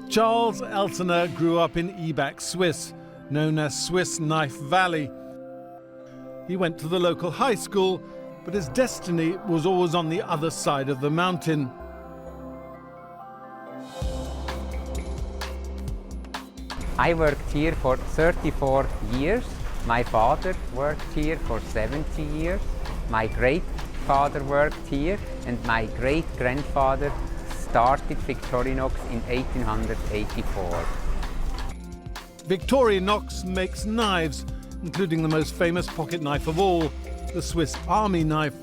Charles Elsener grew up in Ibach, Swiss, known as Swiss Knife Valley. He went to the local high school, but his destiny was always on the other side of the mountain. I worked here for 34 years. My father worked here for 70 years. My great-father worked here, and my great-grandfather started Victorinox in 1884. Victorinox makes knives, including the most famous pocket knife of all, the Swiss Army knife.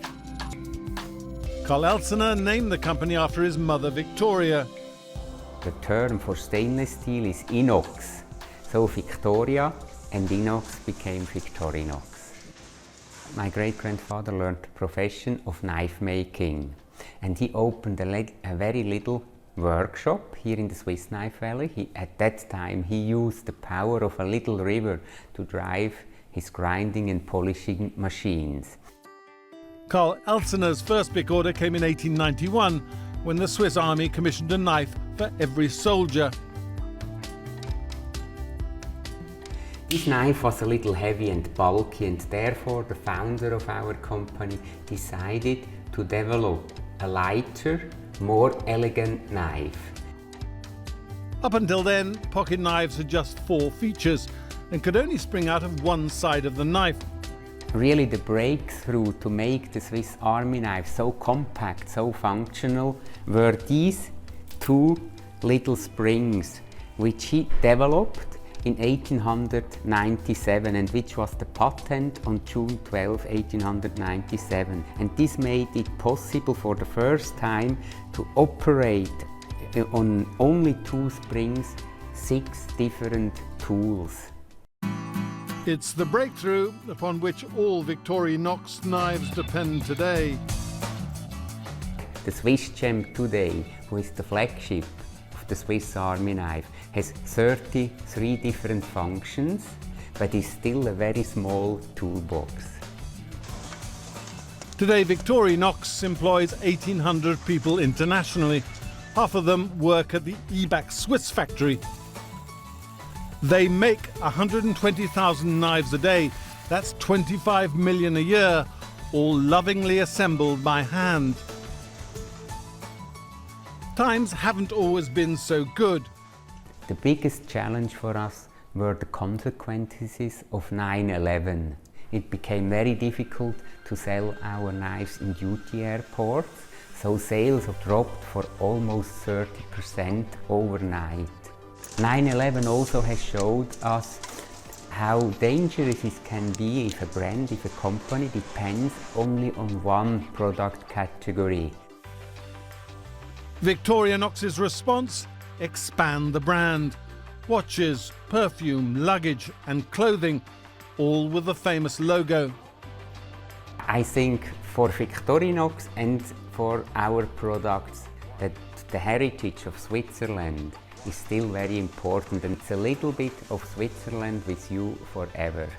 Karl Elsener named the company after his mother Victoria. The term for stainless steel is inox, so Victoria and inox became Victorinox. My great-grandfather learned the profession of knife making, and he opened a very little workshop here in the Swiss Knife Valley. At that time he used the power of a little river to drive his grinding and polishing machines. Karl Elsener's first big order came in 1891, when the Swiss Army commissioned a knife for every soldier. This knife was a little heavy and bulky, and therefore the founder of our company decided to develop a lighter, more elegant knife. Up until then, pocket knives had just 4 features and could only spring out of one side of the knife. Really, the breakthrough to make the Swiss Army knife so compact, so functional, were these 2 little springs, which he developed in 1897, and which was the patent on June 12, 1897. And this made it possible for the first time to operate on only 2 springs, 6 different tools. It's the breakthrough upon which all Victorinox knives depend today. The Swiss Gem today, who is the flagship of the Swiss Army knife, has 33 different functions, but is still a very small toolbox. Today, Victorinox employs 1,800 people internationally. Half of them work at the Ibach Swiss factory. They make 120,000 knives a day. That's 25 million a year, all lovingly assembled by hand. Times haven't always been so good. The biggest challenge for us were the consequences of 9/11. It became very difficult to sell our knives in duty airports, so sales dropped for almost 30% overnight. 9/11 also has showed us how dangerous it can be if a brand, if a company depends only on one product category. Victorinox's response? Expand the brand. Watches, perfume, luggage and clothing, all with the famous logo. I think for Victorinox and for our products that the heritage of Switzerland is still very important, and it's a little bit of Switzerland with you forever.